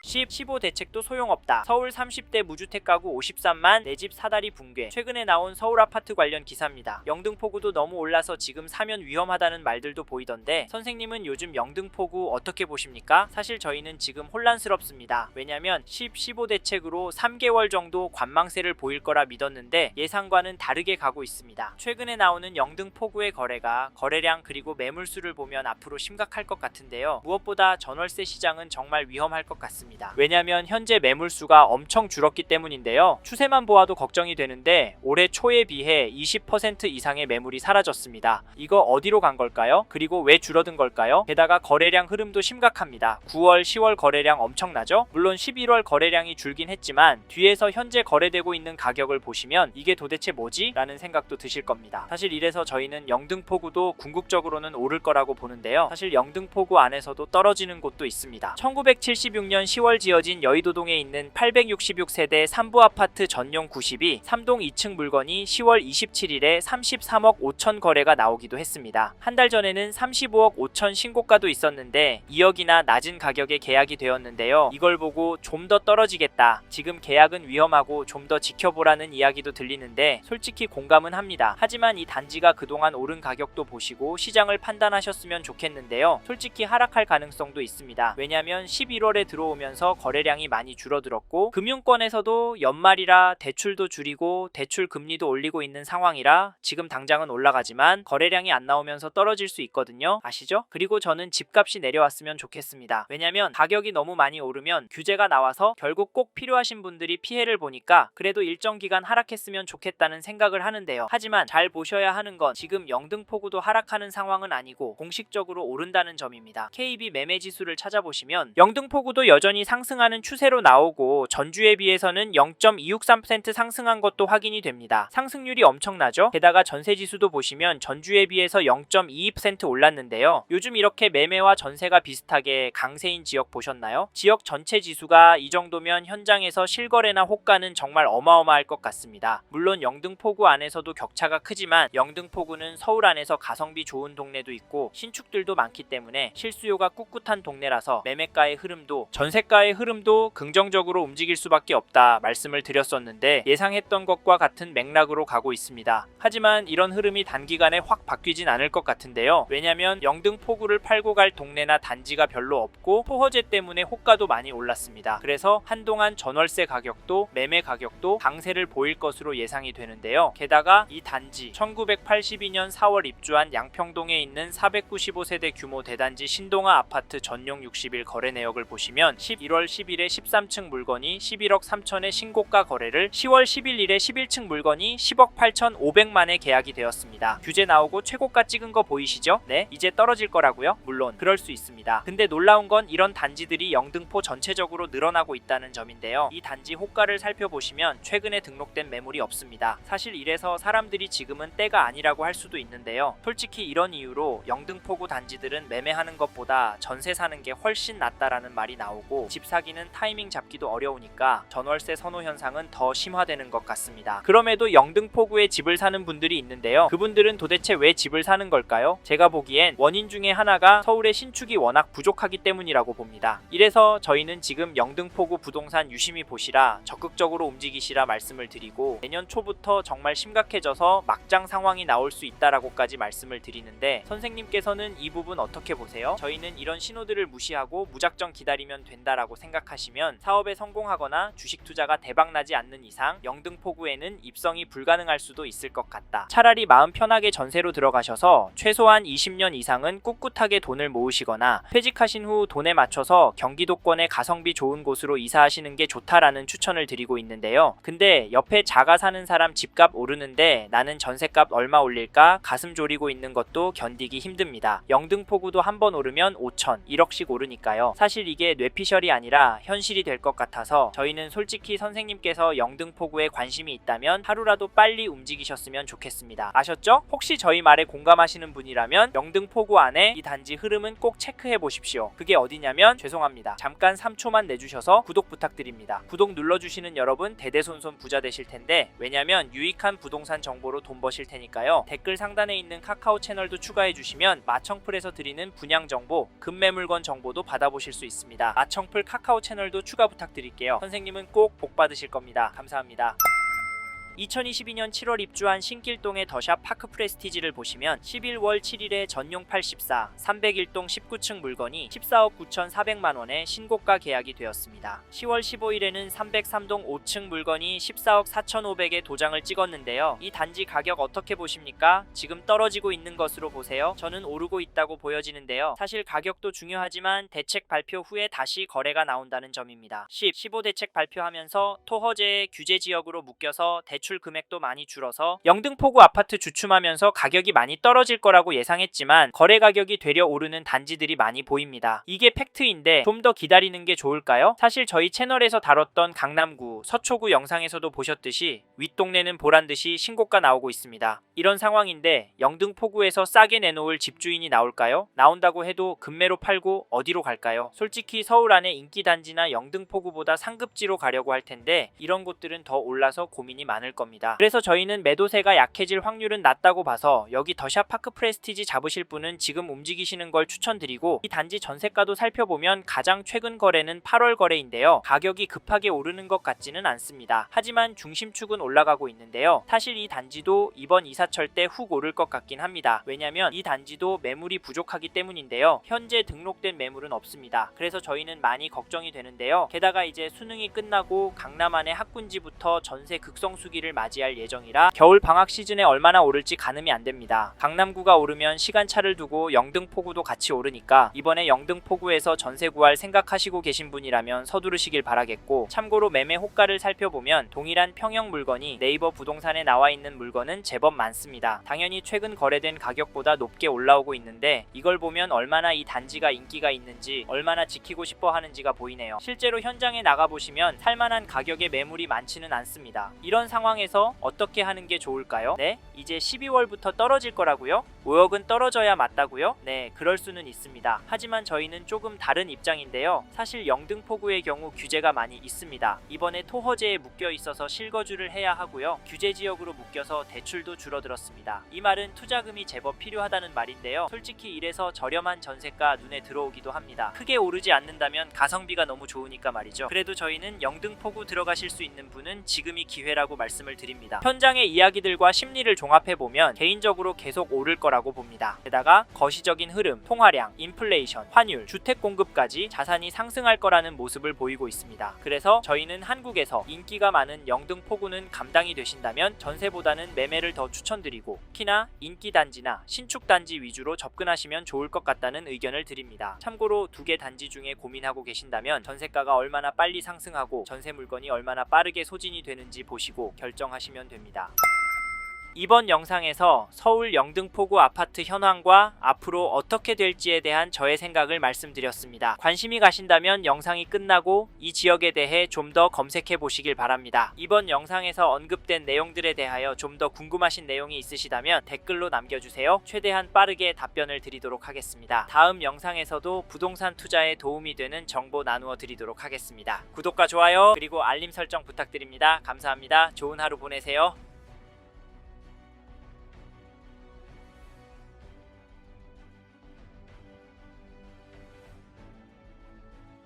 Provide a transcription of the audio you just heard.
10, 15 대책도 소용없다. 서울 30대 무주택 가구 53만 내 집 사다리 붕괴. 최근에 나온 서울 아파트 관련 기사입니다. 영등포구도 너무 올라서 지금 사면 위험하다는 말들도 보이던데 선생님은 요즘 영등포구 어떻게 보십니까? 사실 저희는 지금 혼란스럽습니다. 왜냐면 10, 15 대책으로 3개월 정도 관망세를 보일 거라 믿었는데 예상과는 다르게 가고 있습니다. 최근에 나오는 영등포구의 거래량 그리고 매물수를 보면 앞으로 심각할 것 같은데요. 무엇보다 전월세 시장은 정말 위험할 것 같습니다. 왜냐면 현재 매물수가 엄청 줄었기 때문인데요. 추세만 보아도 걱정이 되는데 올해 초에 비해 20% 이상의 매물이 사라졌습니다. 이거 어디로 간 걸까요? 그리고 왜 줄어든 걸까요? 게다가 거래량 흐름도 심각합니다. 9월, 10월 거래량 엄청나죠? 물론 11월 거래량이 줄긴 했지만 뒤에서 현재 거래되고 있는 가격을 보시면 이게 도대체 뭐지? 라는 생각도 드실 겁니다. 사실 이래서 저희는 영등포구도 궁극적으로는 오를 거라고 보는데요. 사실 영등포구 안에서도 떨어지는 곳도 있습니다. 1976년 10월 지어진 여의도동에 있는 866세대 3부 아파트 전용 90이 3동 2층 물건이 10월 27일에 33억 5천 거래가 나오기도 했습니다. 한 달 전에는 35억 5천 신고가도 있었는데 2억이나 낮은 가격에 계약이 되었는데요. 이걸 보고 좀 더 떨어지겠다. 지금 계약은 위험하고 좀 더 지켜보라는 이야기도 들리는데 솔직히 공감은 합니다. 하지만 이 단지가 그동안 오른 가격도 보시고 시장을 판단하셨으면 좋겠는데요. 솔직히 하락할 가능성도 있습니다. 왜냐면 11월에 들어오면서 거래량이 많이 줄어들었고 금융권에서도 연말이라 대출도 줄이고 대출 금리도 올리고 있는 상황이라 지금 당장은 올라가지만 거래량이 안 나오면서 떨어질 수 있거든요. 아시죠? 그리고 저는 집값이 내려왔으면 좋겠습니다. 왜냐면 가격이 너무 많이 오르면 규제가 나와서 결국 꼭 필요하신 분들이 피해를 보니까 그래도 일정 기간 하락했으면 좋겠다는 생각을 하는데요. 하지만 잘 보셔야 하는 건 지금 영등포구도 하락하는 상황은 아니고 공식적으로 오른다는 점입니다. KB 매매지수를 찾아보시면 영등포구도 여전히 상승하는 추세로 나오고 전주에 비해서는 0.263% 상승한 것도 확인이 됩니다. 상승률이 엄청나죠? 게다가 전세지수도 보시면 전주에 비해서 0.22% 올랐는데요. 요즘 이렇게 매매와 전세가 비슷하게 강세인 지역 보셨나요? 지역 전체 지수가 이 정도면 현장에서 실거래나 호가는 정말 어마어마할 것 같습니다. 물론 영등포구 안에서도 격차가 크지만 영등포구는 서울 안에서 가성비 좋은 동네도 있고 신축들도 많기 때문에 실수요가 꿋꿋한 동네라서 매매가의 흐름도 전세가의 흐름도 긍정적으로 움직일 수밖에 없다 말씀을 드렸었는데 예상했던 것과 같은 맥락으로 가고 있습니다. 하지만 이런 흐름이 단기간에 확 바뀌진 않을 것 같은데요. 왜냐면 영등포구를 팔고 갈 동네나 단지가 별로 없고 토허제 때문에 호가도 많이 올랐습니다. 그래서 한동안 전월세 가격도 매매 가격도 강세를 보일 것으로 예상이 되는데요. 게다가 이 단지 1982년 4월 입주한 양평동에 있는 495세대 규모 대단지 신동아 아파트 전용 60일 거래 내역을 보시면 11월 10일에 13층 물건이 11억 3천에 신고가 거래를 10월 11일에 11층 물건이 10억 8천 5백만에 계약이 되었습니다. 규제 나오고 최고가 찍은 거 보이시죠? 네, 이제 떨어질 거라고요? 물론 그럴 수 있습니다. 근데 놀라운 건 이런 단지들이 영등포 전체적으로 늘어나고 있다는 점인데요. 이 단지 호가를 살펴보시면 최근에 등록된 매물이 없습니다. 사실 이래서 사람들이 지금은 때가 아니라고 할 수도 있는데요. 솔직히 이런 이유로 영등포구 단지들은 매매하는 것보다 전세 사는 게 훨씬 낫다라는 말이 나오고 집 사기는 타이밍 잡기도 어려우니까 전월세 선호 현상은 더 심화되는 것 같습니다. 그럼에도 영등포구에 집을 사는 분들이 있는데요. 그분들은 도대체 왜 집을 사는 걸까요? 제가 보기엔 원인 중에 하나가 서울의 신축이 워낙 부족하기 때문이라고 봅니다. 이래서 저희는 지금 영등포구 부동산 유심히 보시라 적극적으로 움직이시라 말씀을 드리고 내년 초부터 정말 심각해져서 막장 상황이 나올 수 있다라고까지 말씀을 드리는데 선생님께서는 이 부분 어떻게 보세요? 저희는 이런 신호들을 무시하고 무작정 기다리면 된다라고 생각하시면 사업에 성공하거나 주식 투자가 대박나지 않는 이상 영등포구에는 입성이 불가능할 수도 있을 것 같다. 차라리 마음 편하게 전세로 들어가셔서 최소한 20년 이상은 꿋꿋하게 돈을 모으시거나 퇴직하신 후 돈에 맞춰서 경기도권의 가성비 좋은 곳으로 이사하시는 게 좋다라는 추천을 드리고 있는데요. 근데 옆에 자가 사는 사람 집값 오르는데 나는 전세값 얼마 올릴까 가슴 졸이고 있는 것도 견디기 힘듭니다. 영등포구도 한번 오르면 5천, 1억씩 오르니까요. 사실 이게 뇌피셜이 아니라 현실이 될 것 같아서 저희는 솔직히 선생님께서 영등포구에 관심이 있다면 하루라도 빨리 움직이셨으면 좋겠습니다. 아셨죠? 혹시 저희 말에 공감하시는 분이라면 영등포구 안에 이 단지 흐름은 꼭 체크해 보십시오. 그게 어디냐면 죄송합니다. 잠깐 3초만 내주셔서 구독 부탁드립니다. 구독 눌러주시는 여러분 대대손손 부자 되실 텐데 왜냐면 유익한 부동산 정보로 돈 버실 테니까요. 댓글 상단에 있는 카카오 채널도 추가해 주시면 마청풀에서 드리는 분양 정보, 급매물건 정보도 받아보실 수 있습니다. 마청풀 메이플 카카오 채널도 추가 부탁드릴게요. 선생님은 꼭 복 받으실 겁니다. 감사합니다. 2022년 7월 입주한 신길동의 더샵 파크 프레스티지를 보시면 11월 7일에 전용 84, 301동 19층 물건이 14억 9,400만원에 신고가 계약이 되었습니다. 10월 15일에는 303동 5층 물건이 14억 4,500에 도장을 찍었는데요. 이 단지 가격 어떻게 보십니까? 지금 떨어지고 있는 것으로 보세요. 저는 오르고 있다고 보여지는데요. 사실 가격도 중요하지만 대책 발표 후에 다시 거래가 나온다는 점입니다. 15 대책 발표하면서 토허제의 규제 지역으로 묶여서 대출 금액도 많이 줄어서 영등포구 아파트 주춤하면서 가격이 많이 떨어질 거라고 예상했지만 거래 가격이 되려 오르는 단지들이 많이 보입니다. 이게 팩트인데 좀 더 기다리는 게 좋을까요? 사실 저희 채널에서 다뤘던 강남구, 서초구 영상에서도 보셨듯이 윗동네는 보란듯이 신고가 나오고 있습니다. 이런 상황인데 영등포구에서 싸게 내놓을 집주인이 나올까요? 나온다고 해도 급매로 팔고 어디로 갈까요? 솔직히 서울 안에 인기 단지나 영등포구보다 상급지로 가려고 할 텐데 이런 곳들은 더 올라서 고민이 많을 겁니다. 그래서 저희는 매도세가 약해질 확률은 낮다고 봐서 여기 더샵 파크 프레스티지 잡으실 분은 지금 움직이시는 걸 추천드리고, 이 단지 전세가도 살펴보면 가장 최근 거래는 8월 거래인데요. 가격이 급하게 오르는 것 같지는 않습니다. 하지만 중심축은 올라가고 있는데요. 사실 이 단지도 이번 이사철 때 훅 오를 것 같긴 합니다. 왜냐면 이 단지도 매물이 부족하기 때문인데요. 현재 등록된 매물은 없습니다. 그래서 저희는 많이 걱정이 되는데요. 게다가 이제 수능이 끝나고 강남 안의 학군지부터 전세 극성수기를 맞이할 예정이라 겨울 방학 시즌에 얼마나 오를지 가늠이 안 됩니다. 강남구가 오르면 시간차를 두고 영등포구도 같이 오르니까 이번에 영등포구에서 전세 구할 생각하시고 계신 분이라면 서두르시길 바라겠고, 참고로 매매 호가를 살펴보면 동일한 평형 물건이 네이버 부동산에 나와 있는 물건은 제법 많습니다. 당연히 최근 거래된 가격보다 높게 올라오고 있는데 이걸 보면 얼마나 이 단지가 인기가 있는지, 얼마나 지키고 싶어 하는지가 보이네요. 실제로 현장에 나가보시면 살만한 가격의 매물이 많지는 않습니다. 이런 상황에서 어떻게 하는 게 좋을까요? 네? 이제 12월부터 떨어질 거라고요? 5억은 떨어져야 맞다고요? 네, 그럴 수는 있습니다. 하지만 저희는 조금 다른 입장인데요. 사실 영등포구의 경우 규제가 많이 있습니다. 이번에 토허제에 묶여 있어서 실거주를 해야 하고요. 규제 지역으로 묶여서 대출도 줄어들었습니다. 이 말은 투자금이 제법 필요하다는 말인데요. 솔직히 이래서 저렴한 전세가 눈에 들어오기도 합니다. 크게 오르지 않는다면 가성비가 너무 좋으니까 말이죠. 그래도 저희는 영등포구 들어가실 수 있는 분은 지금이 기회라고 말씀을 드립니다. 현장의 이야기들과 심리를 종합해보면 개인적으로 계속 오를 거라고 봅니다. 게다가 거시적인 흐름, 통화량, 인플레이션, 환율, 주택 공급까지 자산이 상승할 거라는 모습을 보이고 있습니다. 그래서 저희는 한국에서 인기가 많은 영등포구는 감당이 되신다면 전세보다는 매매를 더 추천드리고, 특히나 인기 단지나 신축 단지 위주로 접근하시면 좋을 것 같다는 의견을 드립니다. 참고로 두 개 단지 중에 고민하고 계신다면 전세가가 얼마나 빨리 상승하고 전세 물건이 얼마나 빠르게 소진이 되는지 보시고 결정하시면 됩니다. 이번 영상에서 서울 영등포구 아파트 현황과 앞으로 어떻게 될지에 대한 저의 생각을 말씀드렸습니다. 관심이 가신다면 영상이 끝나고 이 지역에 대해 좀 더 검색해 보시길 바랍니다. 이번 영상에서 언급된 내용들에 대하여 좀 더 궁금하신 내용이 있으시다면 댓글로 남겨주세요. 최대한 빠르게 답변을 드리도록 하겠습니다. 다음 영상에서도 부동산 투자에 도움이 되는 정보 나누어 드리도록 하겠습니다. 구독과 좋아요 그리고 알림 설정 부탁드립니다. 감사합니다. 좋은 하루 보내세요.